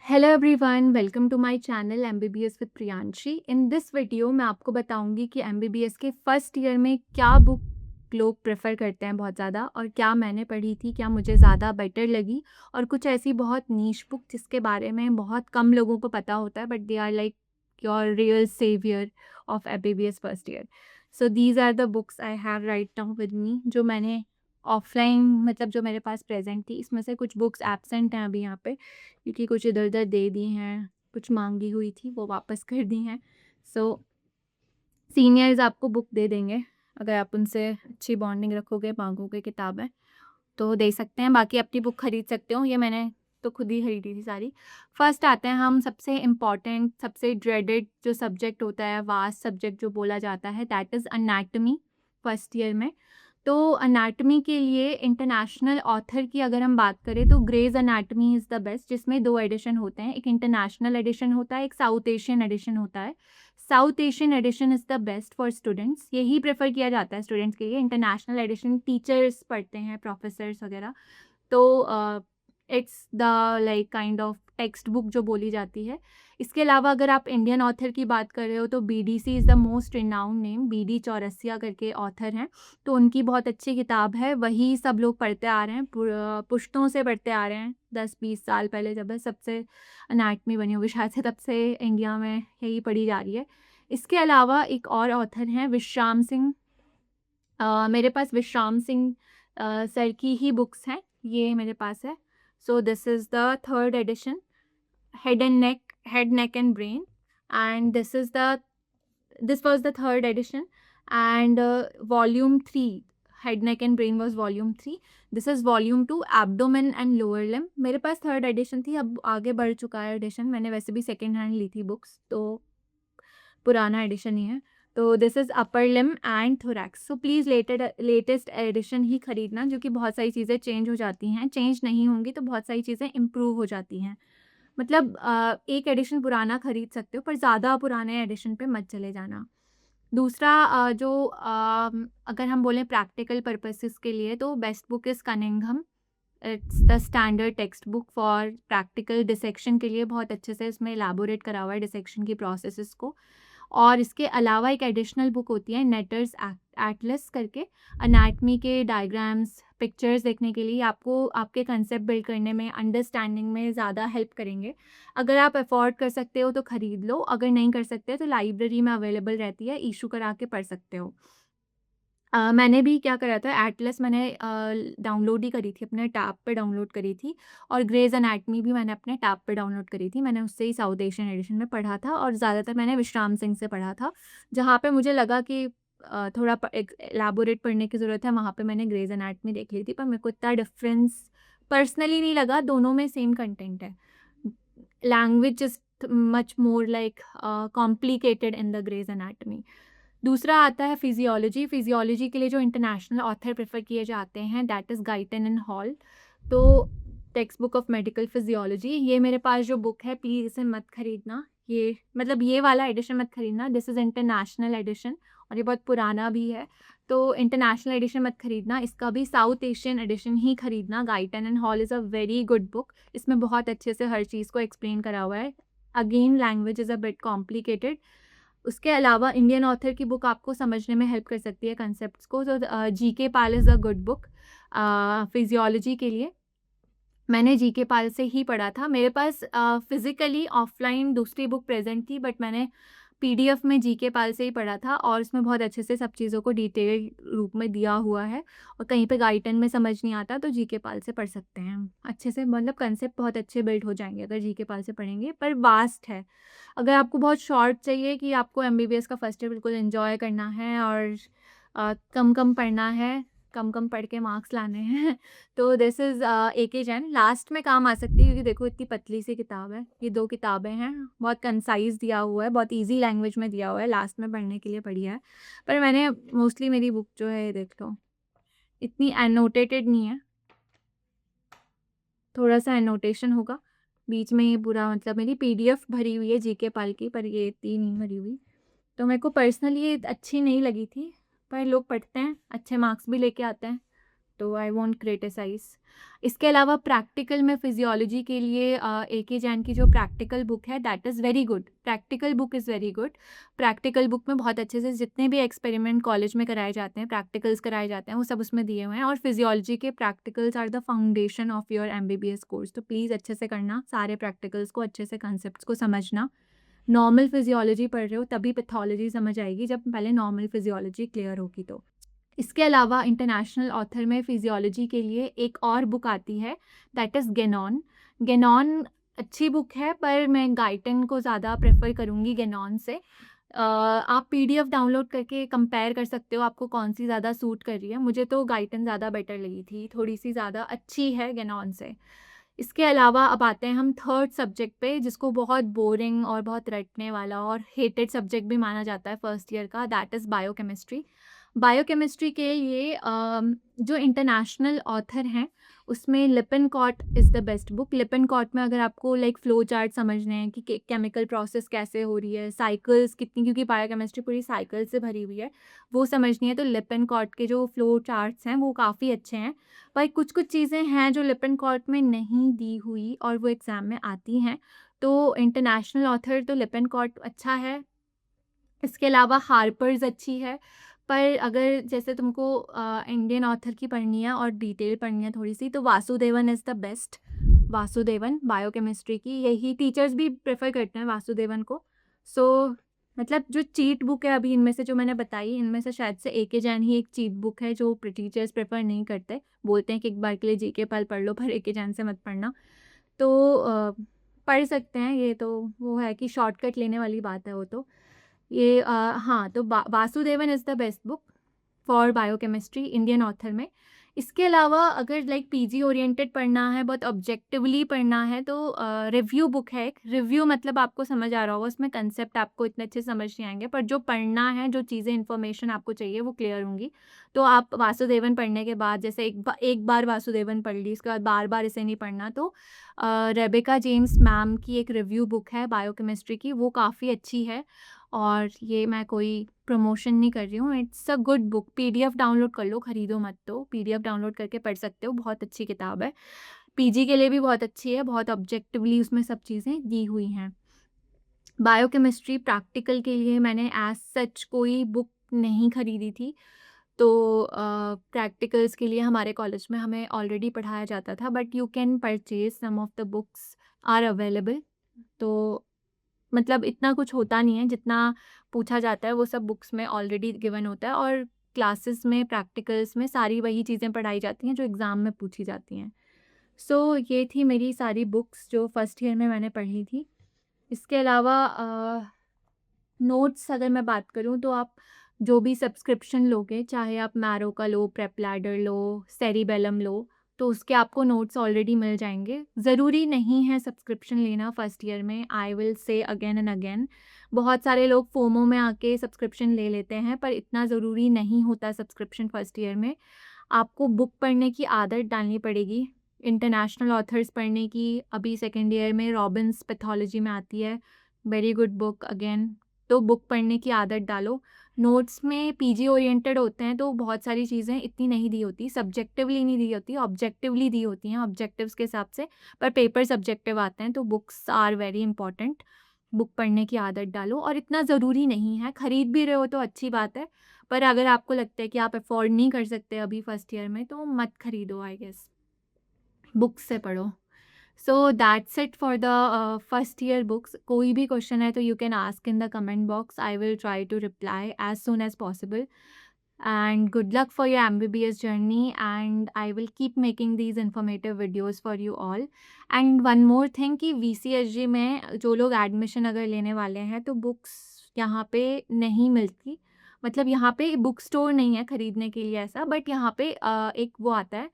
Hello everyone, welcome to my channel MBBS with Priyanshi. In this video मैं आपको बताऊंगी कि एमबीबीएस के फर्स्ट ईयर में क्या बुक लोग प्रेफर करते हैं बहुत ज़्यादा, और क्या मैंने पढ़ी थी, क्या मुझे ज़्यादा बेटर लगी, और कुछ ऐसी बहुत नीश बुक जिसके बारे में बहुत कम लोगों को पता होता है, but they are like your real saviour of MBBS first year. So these are the books I have right now with me, जो मैंने ऑफलाइन मतलब जो मेरे पास प्रेजेंट थी। इसमें से कुछ बुक्स एब्सेंट हैं अभी यहाँ पे, क्योंकि कुछ इधर-उधर दे दी हैं, कुछ माँगी हुई थी वो वापस कर दी हैं। सो सीनियर्स आपको बुक दे देंगे, अगर आप उनसे अच्छी बॉन्डिंग रखोगे, माँगोगे किताबें, तो दे सकते हैं। बाकी अपनी बुक खरीद सकते हो, ये मैंने तो खुद ही खरीदी थी सारी। फर्स्ट आते हैं हम सबसे इम्पॉर्टेंट, सबसे ड्रेडेड जो सब्जेक्ट होता है, वास्ट सब्जेक्ट जो बोला जाता है, that is anatomy first year में। तो एनाटॉमी के लिए इंटरनेशनल ऑथर की अगर हम बात करें तो Gray's anatomy is the best, जिसमें 2 एडिशन होते हैं, एक इंटरनेशनल एडिशन होता है, एक साउथ एशियन एडिशन होता है। South Asian edition is the best for students, यही प्रेफ़र किया जाता है स्टूडेंट्स के लिए। इंटरनेशनल एडिशन टीचर्स पढ़ते हैं, प्रोफेसर्स वगैरह। तो it's the like kind of text book जो बोली जाती है। इसके अलावा अगर आप इंडियन ऑथर की बात कर रहे हो तो BDC is the most renowned name, BD Chaurasia करके ऑथर हैं। तो उनकी बहुत अच्छी किताब है, वही सब लोग पढ़ते आ रहे हैं, पुश्तों से पढ़ते आ रहे हैं। 10-20 साल पहले जब है सबसे एनाटमी बनी होगी शायद से, तब से इंडिया में यही पढ़ी जा रही है। इसके अलावा एक और ऑथर हैं विश्राम सिंह। मेरे पास विश्राम सिंह सर की ही बुक्स हैं, ये मेरे पास है। So this is the third edition, head neck and brain, and this was the third edition, and volume 3, head neck and brain was volume 3. This is volume 2, abdomen and lower limb. मेरे पास third edition थी, अब आगे बढ़ चुका है addition. मैंने वैसे भी सेकेंड हैंड ली थी बुक्स, तो पुराना एडिशन ही है। तो this is upper limb and thorax. So please latest edition ही खरीदना, जो कि बहुत सारी चीज़ें चेंज हो जाती हैं, चेंज नहीं होंगी तो बहुत सारी चीज़ें इम्प्रूव हो जाती हैं। मतलब एक एडिशन पुराना खरीद सकते हो, पर ज़्यादा पुराने एडिशन पे मत चले जाना। दूसरा अगर हम बोलें प्रैक्टिकल पर्पसेस के लिए, तो best book is Cunningham. It's the standard text book for practical dissection के लिए, बहुत अच्छे से इसमें एलैबोरेट करा हुआ है डिसेक्शन की प्रोसेसेस को। और इसके अलावा एक एडिशनल बुक होती है नेटर्स एटलस करके, अनाटमी के डायग्राम्स, पिक्चर्स देखने के लिए आपको आपके कंसेप्ट बिल्ड करने में, अंडरस्टैंडिंग में ज़्यादा हेल्प करेंगे। अगर आप अफोर्ड कर सकते हो तो ख़रीद लो, अगर नहीं कर सकते तो लाइब्रेरी में अवेलेबल रहती है, इशू करा के पढ़ सकते हो। मैंने भी क्या करा था, एटलस मैंने डाउनलोड ही करी थी, अपने टैब पे डाउनलोड करी थी, और ग्रेज़ एनाटमी भी मैंने अपने टैब पे डाउनलोड करी थी। मैंने उससे ही साउथ एशियन एडिशन में पढ़ा था, और ज़्यादातर मैंने विश्राम सिंह से पढ़ा था। जहाँ पे मुझे लगा कि थोड़ा एक एलैबोरेट पढ़ने की ज़रूरत है, वहाँ पे मैंने ग्रेज़ एनाटमी देख ली थी, पर मेरे को इतना डिफरेंस पर्सनली नहीं लगा, दोनों में सेम कंटेंट है। Language is much more like complicated in the Gray's anatomy. दूसरा आता है फिजियोलॉजी। फिजियोलॉजी के लिए जो इंटरनेशनल ऑथर प्रेफर किए जाते हैं, that is Guyton and Hall. तो textbook of medical physiology, ये मेरे पास जो बुक है, प्लीज़ इसे मत खरीदना। ये मतलब ये वाला एडिशन मत खरीदना, दिस इज़ इंटरनेशनल एडिशन, और ये बहुत पुराना भी है। तो इंटरनेशनल एडिशन मत खरीदना, इसका भी साउथ एशियन एडिशन ही खरीदना। Guyton and hall is a very good book, इसमें बहुत अच्छे से हर चीज़ को एक्सप्लेन करा हुआ है। Again language is a bit complicated. उसके अलावा इंडियन ऑथर की बुक आपको समझने में हेल्प कर सकती है कंसेप्ट्स को। तो GK Pal is a good book physiology के लिए। मैंने जीके पाल से ही पढ़ा था। मेरे पास फिज़िकली ऑफ़लाइन दूसरी बुक प्रेज़ेंट थी, बट मैंने पीडीएफ में जीके पाल से ही पढ़ा था, और उसमें बहुत अच्छे से सब चीज़ों को डिटेल रूप में दिया हुआ है, और कहीं पे गाइडन में समझ नहीं आता तो जीके पाल से पढ़ सकते हैं हम। अच्छे से मतलब कंसेप्ट बहुत अच्छे बिल्ड हो जाएँगे अगर जीके पाल से पढ़ेंगे, पर वास्ट है। अगर आपको बहुत शॉर्ट चाहिए कि आपको एमबीबीएस का फर्स्ट ईयर बिल्कुल एन्जॉय करना है, और कम-कम पढ़ना है, कम-कम पढ़ के मार्क्स लाने हैं तो this is AK Jain. Last में काम आ सकती है, क्योंकि देखो इतनी पतली सी किताब है। ये 2 किताबें हैं, बहुत कंसाइज़ दिया हुआ है, बहुत ईज़ी लैंग्वेज में दिया हुआ है, लास्ट में पढ़ने के लिए बढ़िया है। पर मैंने मोस्टली मेरी बुक जो है, ये देख लो, इतनी एनोटेटेड नहीं है, थोड़ा-सा एनोटेशन होगा। बीच में ये पूरा मतलब मेरी पीडीएफ भरी हुई है जीके पाल की, पर ये इतनी नहीं भरी हुई। तो मेरे को पर्सनली ये अच्छी नहीं लगी थी, पर लोग पढ़ते हैं, अच्छे मार्क्स भी लेके आते हैं, तो आई वोंट क्रिटिसाइज़। इसके अलावा प्रैक्टिकल में फिज़ियोलॉजी के लिए ए.के. जैन की जो प्रैक्टिकल बुक है that is very good. Practical book is very good. Practical book में बहुत अच्छे से जितने भी एक्सपेरिमेंट कॉलेज में कराए जाते हैं, प्रैक्टिकल्स कराए जाते हैं, वो सब उसमें दिए हुए हैं। और फिज़ियोलॉजी के practicals are the foundation of your MBBS course. तो प्लीज़ अच्छे से करना सारे प्रैक्टिकल्स को, अच्छे से कॉन्सेप्ट्स को समझना। नॉर्मल फिज़ियोलॉजी पढ़ रहे हो तभी पैथोलॉजी समझ आएगी, जब पहले नॉर्मल फिज़ियोलॉजी क्लियर होगी तो। इसके अलावा इंटरनेशनल ऑथर में फिजियोलॉजी के लिए एक और बुक आती है दैट इज़ गेनॉन। गेनॉन अच्छी बुक है, पर मैं गाइटन को ज़्यादा प्रेफर करूँगी गेनॉन से। आप पीडीएफ डाउनलोड करके कंपेयर कर सकते हो आपको कौन सी ज़्यादा सूट कर रही है। मुझे तो गाइटन ज़्यादा बेटर लगी थी, थोड़ी सी ज़्यादा अच्छी है गेनॉन से। इसके अलावा अब आते हैं हम थर्ड सब्जेक्ट पे, जिसको बहुत बोरिंग और बहुत रटने वाला और हेटेड सब्जेक्ट भी माना जाता है फर्स्ट ईयर का, दैट इज़ बायोकेमिस्ट्री। बायोकेमिस्ट्री के लिए जो इंटरनेशनल ऑथर हैं उसमें लिपिनकॉट इज़ द बेस्ट बुक। लिपिनकॉट में अगर आपको लाइक फ्लो चार्ट समझने हैं कि केमिकल प्रोसेस कैसे हो रही है, साइकिल्स कितनी, क्योंकि बायोकेमिस्ट्री पूरी साइकिल से भरी हुई है, वो समझनी है तो लिपिनकॉट के जो फ्लो चार्ट्स हैं वो काफ़ी अच्छे हैं। पर कुछ-कुछ चीज़ें हैं जो लिपिनकॉट में नहीं दी हुई और वो एग्ज़ाम में आती हैं। तो इंटरनेशनल ऑथर तो लिपिनकॉट अच्छा है। इसके अलावा हार्पर्स अच्छी है, पर अगर जैसे तुमको इंडियन ऑथर की पढ़नी है और डिटेल पढ़नी है थोड़ी-सी, तो Vasudevan is the best. Vasudevan biochemistry की, यही टीचर्स भी प्रेफ़र करते हैं वासुदेवन को। सो मतलब जो चीट बुक है अभी इनमें से जो मैंने बताई, इनमें से शायद से ए.के. जैन ही एक चीट बुक है जो टीचर्स प्रेफ़र नहीं करते। बोलते हैं कि एक बार के लिए जीके पढ़ लो, पर ए.के. जैन से मत पढ़ना। तो पढ़ सकते हैं, ये तो वो है कि शॉर्टकट लेने वाली बात है वो तो। ये हाँ, तो Vasudevan is the best book for biochemistry Indian author में। इसके अलावा अगर लाइक पीजी ओरिएंटेड पढ़ना है, बहुत ऑब्जेक्टिवली पढ़ना है, तो रिव्यू बुक है एक। रिव्यू मतलब आपको समझ आ रहा होगा, उसमें कंसेप्ट आपको इतने अच्छे समझ नहीं आएँगे, पर जो पढ़ना है, जो चीज़ें इन्फॉर्मेशन आपको चाहिए वो क्लियर होंगी। तो आप वासुदेवन पढ़ने के बाद जैसे एक बार वासुदेवन पढ़ ली, उसके बाद बार-बार इसे नहीं पढ़ना, तो रेबेका जेम्स मैम की एक रिव्यू बुक है बायोकेमिस्ट्री की, वो काफ़ी अच्छी है। और ये मैं कोई प्रमोशन नहीं कर रही हूँ, it's a good book. PDF download कर लो, खरीदो मत तो, पीडीएफ डाउनलोड करके पढ़ सकते हो, बहुत अच्छी किताब है। पीजी के लिए भी बहुत अच्छी है, बहुत ऑब्जेक्टिवली उसमें सब चीज़ें दी हुई हैं। बायोकेमिस्ट्री प्रैक्टिकल के लिए मैंने एज़ सच कोई बुक नहीं खरीदी थी, तो प्रैक्टिकल्स के लिए हमारे कॉलेज में हमें ऑलरेडी पढ़ाया जाता था, but you can purchase some of the books are available. तो मतलब इतना कुछ होता नहीं है, जितना पूछा जाता है वो सब बुक्स में ऑलरेडी गिवन होता है, और क्लासेस में, प्रैक्टिकल्स में सारी वही चीज़ें पढ़ाई जाती हैं जो एग्ज़ाम में पूछी जाती हैं। सो ये थी मेरी सारी बुक्स जो फर्स्ट ईयर में मैंने पढ़ी थी। इसके अलावा नोट्स अगर मैं बात करूँ तो आप जो भी सब्सक्रिप्शन लोगे, चाहे आप मैरो का लो, प्रेप लैडर लो, सेरिबेलम लो, तो उसके आपको नोट्स ऑलरेडी मिल जाएँगे। ज़रूरी नहीं है सब्सक्रिप्शन लेना फर्स्ट ईयर में, I will say again and again. बहुत सारे लोग फोमो में आके सब्सक्रिप्शन ले लेते हैं, पर इतना ज़रूरी नहीं होता सब्सक्रिप्शन फर्स्ट ईयर में। आपको बुक पढ़ने की आदत डालनी पड़ेगी, इंटरनेशनल ऑथर्स पढ़ने की। अभी सेकंड ईयर में रॉबिन्स पैथोलॉजी में आती है, वेरी गुड बुक अगेन। तो बुक पढ़ने की आदत डालो। नोट्स में पीजी ओरिएंटेड होते हैं तो बहुत सारी चीज़ें इतनी नहीं दी होती, सब्जेक्टिवली नहीं दी होती, ऑब्जेक्टिवली दी होती हैं, ऑब्जेक्टिव्स के हिसाब से, पर पेपर सब्जेक्टिव आते हैं, तो books are very important. Book पढ़ने की आदत डालो, और इतना ज़रूरी नहीं है, खरीद भी रहे हो तो अच्छी बात है, पर अगर आपको लगता है कि आप अफोर्ड नहीं कर सकते अभी फर्स्ट ईयर में, तो मत खरीदो, आई गेस, बुक्स से पढ़ो। So that's it for the first year books. कोई भी क्वेश्चन है तो you can ask in the comment box, I will try to reply as soon as possible. And good luck for your MBBS journey, and I will keep making these informative videos for you all. And one more thing कि VCSG में जो लोग admission अगर लेने वाले हैं तो books यहाँ पे नहीं मिलती, मतलब यहाँ पे बुक स्टोर नहीं है ख़रीदने के लिए ऐसा, बट यहाँ पे एक वो आता है,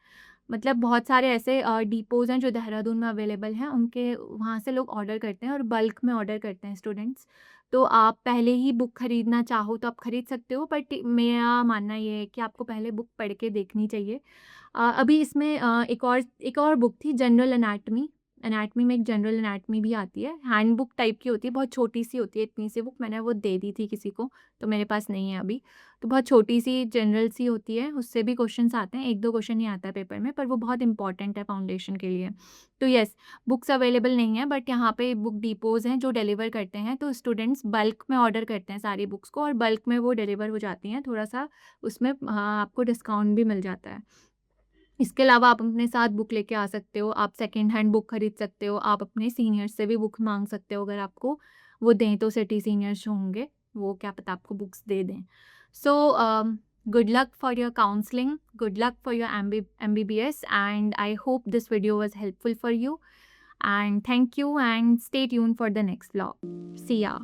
मतलब बहुत सारे ऐसे डिपोज़ हैं जो देहरादून में अवेलेबल हैं, उनके वहाँ से लोग ऑर्डर करते हैं और बल्क में ऑर्डर करते हैं स्टूडेंट्स। तो आप पहले ही बुक खरीदना चाहो तो आप खरीद सकते हो, बट मेरा मानना ये है कि आपको पहले बुक पढ़ के देखनी चाहिए। अभी इसमें एक और बुक थी जनरल एनाटॉमी, एनाटमी में एक जनरल एनाटमी भी आती है, हैंडबुक टाइप की होती है, बहुत छोटी सी होती है, इतनी सी बुक। मैंने वो दे दी थी किसी को, तो मेरे पास नहीं है अभी। तो बहुत छोटी सी जनरल सी होती है, उससे भी क्वेश्चंस आते हैं, 1-2 क्वेश्चन ही आता है पेपर में, पर वो बहुत इंपॉर्टेंट है फाउंडेशन के लिए। तो येस, बुक्स अवेलेबल नहीं है, बट यहाँ पे बुक डिपोज़ हैं जो डिलीवर करते हैं, तो स्टूडेंट्स बल्क में ऑर्डर करते हैं सारी बुक्स को और बल्क में वो डिलीवर हो जाती हैं। थोड़ा-सा उसमें आपको डिस्काउंट भी मिल जाता है। इसके अलावा आप अपने साथ बुक लेके आ सकते हो, आप सेकंड हैंड बुक खरीद सकते हो, आप अपने सीनियर्स से भी बुक माँग सकते हो, अगर आपको वो दें तो सिटी सीनियर्स जो होंगे, वो क्या पता आपको बुक्स दे दें। So good luck for your counselling, good luck for your MBBS, and I hope this video was helpful for you, and thank you and stay tuned for the next vlog. See ya.